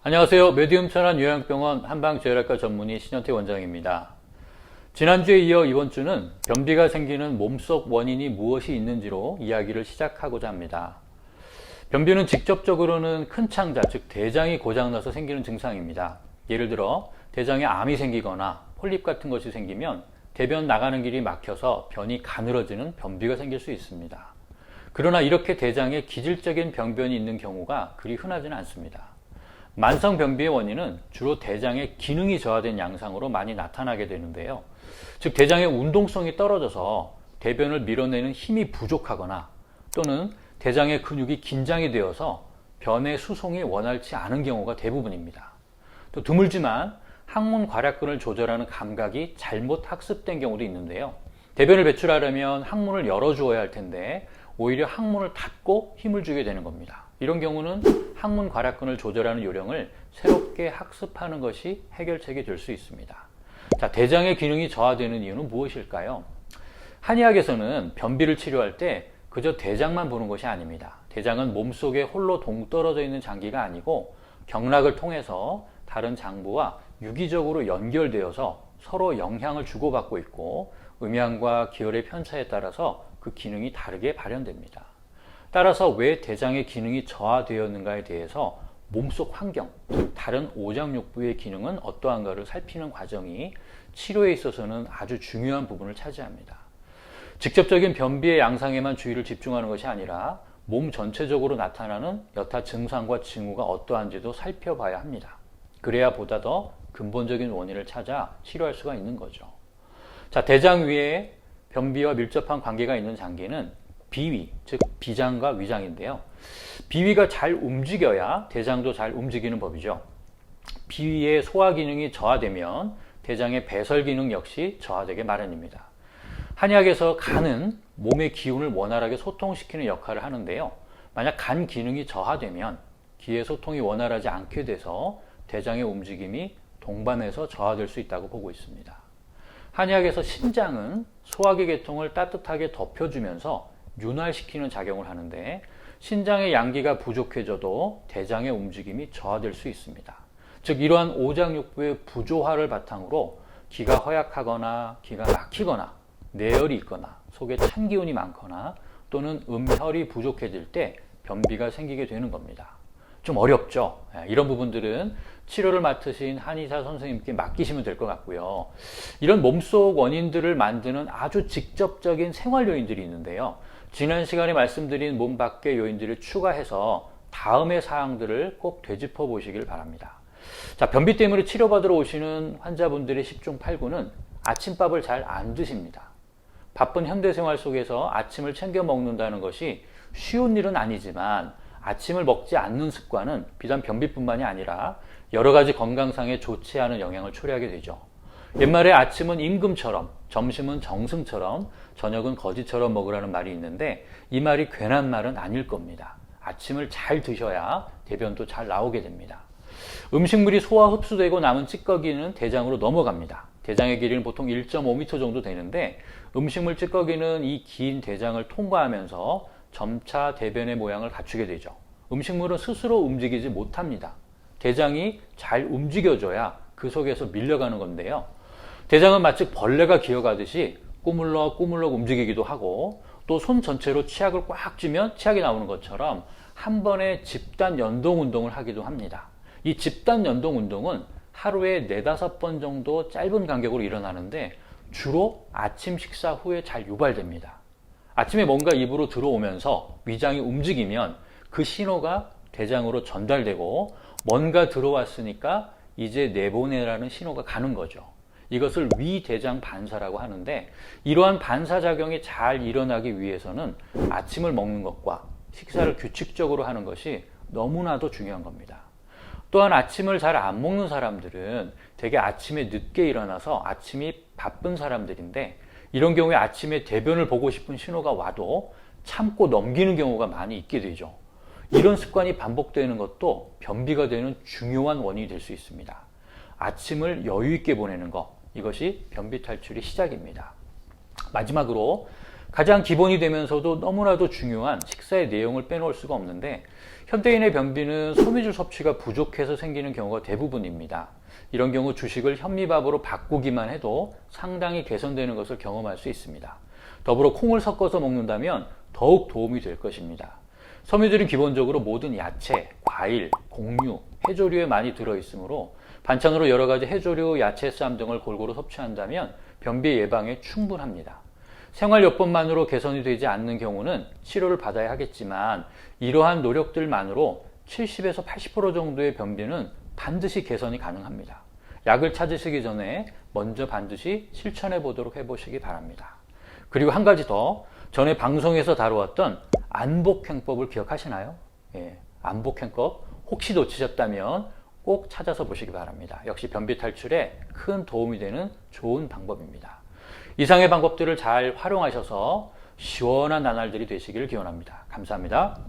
안녕하세요. 메디움 천안 요양병원 한방재활학과 전문의 신현태 원장입니다. 지난주에 이어 이번 주는 변비가 생기는 몸속 원인이 무엇이 있는지로 이야기를 시작하고자 합니다. 변비는 직접적으로는 큰 창자, 즉 대장이 고장나서 생기는 증상입니다. 예를 들어 대장에 암이 생기거나 폴립 같은 것이 생기면 대변 나가는 길이 막혀서 변이 가늘어지는 변비가 생길 수 있습니다. 그러나 이렇게 대장에 기질적인 병변이 있는 경우가 그리 흔하지는 않습니다. 만성 변비의 원인은 주로 대장의 기능이 저하된 양상으로 많이 나타나게 되는데요. 즉 대장의 운동성이 떨어져서 대변을 밀어내는 힘이 부족하거나 또는 대장의 근육이 긴장이 되어서 변의 수송이 원활치 않은 경우가 대부분입니다. 또 드물지만 항문 괄약근을 조절하는 감각이 잘못 학습된 경우도 있는데요. 대변을 배출하려면 항문을 열어주어야 할 텐데 오히려 항문을 닫고 힘을 주게 되는 겁니다. 이런 경우는 항문 괄약근을 조절하는 요령을 새롭게 학습하는 것이 해결책이 될 수 있습니다. 자, 대장의 기능이 저하되는 이유는 무엇일까요? 한의학에서는 변비를 치료할 때 그저 대장만 보는 것이 아닙니다. 대장은 몸속에 홀로 동떨어져 있는 장기가 아니고 경락을 통해서 다른 장부와 유기적으로 연결되어서 서로 영향을 주고받고 있고 음양과 기혈의 편차에 따라서 그 기능이 다르게 발현됩니다. 따라서 왜 대장의 기능이 저하되었는가에 대해서 몸속 환경, 다른 오장육부의 기능은 어떠한가를 살피는 과정이 치료에 있어서는 아주 중요한 부분을 차지합니다. 직접적인 변비의 양상에만 주의를 집중하는 것이 아니라 몸 전체적으로 나타나는 여타 증상과 징후가 어떠한지도 살펴봐야 합니다. 그래야 보다 더 근본적인 원인을 찾아 치료할 수가 있는 거죠. 자, 대장 위에 변비와 밀접한 관계가 있는 장기는 비위, 즉 비장과 위장인데요. 비위가 잘 움직여야 대장도 잘 움직이는 법이죠. 비위의 소화 기능이 저하되면 대장의 배설 기능 역시 저하되게 마련입니다. 한의학에서 간은 몸의 기운을 원활하게 소통시키는 역할을 하는데요. 만약 간 기능이 저하되면 기의 소통이 원활하지 않게 돼서 대장의 움직임이 동반해서 저하될 수 있다고 보고 있습니다. 한의학에서 신장은 소화기 계통을 따뜻하게 덮여주면서 윤활시키는 작용을 하는데 신장의 양기가 부족해져도 대장의 움직임이 저하될 수 있습니다. 즉 이러한 오장육부의 부조화를 바탕으로 기가 허약하거나 기가 막히거나 내열이 있거나 속에 찬 기운이 많거나 또는 음혈이 부족해질 때 변비가 생기게 되는 겁니다. 좀 어렵죠? 이런 부분들은 치료를 맡으신 한의사 선생님께 맡기시면 될 것 같고요. 이런 몸속 원인들을 만드는 아주 직접적인 생활 요인들이 있는데요. 지난 시간에 말씀드린 몸 밖의 요인들을 추가해서 다음의 사항들을 꼭 되짚어 보시길 바랍니다. 자, 변비 때문에 치료받으러 오시는 환자분들의 10중 8구는 아침밥을 잘 안 드십니다. 바쁜 현대생활 속에서 아침을 챙겨 먹는다는 것이 쉬운 일은 아니지만 아침을 먹지 않는 습관은 비단 변비뿐만이 아니라 여러 가지 건강상에 좋지 않은 영향을 초래하게 되죠. 옛말에 아침은 임금처럼, 점심은 정승처럼, 저녁은 거지처럼 먹으라는 말이 있는데 이 말이 괜한 말은 아닐 겁니다. 아침을 잘 드셔야 대변도 잘 나오게 됩니다. 음식물이 소화 흡수되고 남은 찌꺼기는 대장으로 넘어갑니다. 대장의 길이는 보통 1.5m 정도 되는데 음식물 찌꺼기는 이 긴 대장을 통과하면서 점차 대변의 모양을 갖추게 되죠. 음식물은 스스로 움직이지 못합니다. 대장이 잘 움직여줘야 그 속에서 밀려가는 건데요. 대장은 마치 벌레가 기어가듯이 꾸물럭꾸물럭 움직이기도 하고 또 손 전체로 치약을 꽉 쥐면 치약이 나오는 것처럼 한 번에 집단 연동 운동을 하기도 합니다. 이 집단 연동 운동은 하루에 4-5번 정도 짧은 간격으로 일어나는데 주로 아침 식사 후에 잘 유발됩니다. 아침에 뭔가 입으로 들어오면서 위장이 움직이면 그 신호가 대장으로 전달되고 뭔가 들어왔으니까 이제 내보내라는 신호가 가는 거죠. 이것을 위대장 반사라고 하는데 이러한 반사작용이 잘 일어나기 위해서는 아침을 먹는 것과 식사를 규칙적으로 하는 것이 너무나도 중요한 겁니다. 또한 아침을 잘 안 먹는 사람들은 되게 아침에 늦게 일어나서 아침이 바쁜 사람들인데 이런 경우에 아침에 대변을 보고 싶은 신호가 와도 참고 넘기는 경우가 많이 있게 되죠. 이런 습관이 반복되는 것도 변비가 되는 중요한 원인이 될 수 있습니다. 아침을 여유 있게 보내는 것, 이것이 변비 탈출의 시작입니다. 마지막으로 가장 기본이 되면서도 너무나도 중요한 식사의 내용을 빼놓을 수가 없는데 현대인의 변비는 소미줄 섭취가 부족해서 생기는 경우가 대부분입니다. 이런 경우 주식을 현미밥으로 바꾸기만 해도 상당히 개선되는 것을 경험할 수 있습니다. 더불어 콩을 섞어서 먹는다면 더욱 도움이 될 것입니다. 섬유들은 기본적으로 모든 야채, 과일, 곡류, 해조류에 많이 들어있으므로 반찬으로 여러 가지 해조류, 야채, 쌈 등을 골고루 섭취한다면 변비 예방에 충분합니다. 생활요법만으로 개선이 되지 않는 경우는 치료를 받아야 하겠지만 이러한 노력들만으로 70에서 80% 정도의 변비는 반드시 개선이 가능합니다. 약을 찾으시기 전에 먼저 반드시 실천해 보도록 해보시기 바랍니다. 그리고 한 가지 더, 전에 방송에서 다루었던 안복행법을 기억하시나요? 예, 안복행법 혹시 놓치셨다면 꼭 찾아서 보시기 바랍니다. 역시 변비 탈출에 큰 도움이 되는 좋은 방법입니다. 이상의 방법들을 잘 활용하셔서 시원한 나날들이 되시기를 기원합니다. 감사합니다.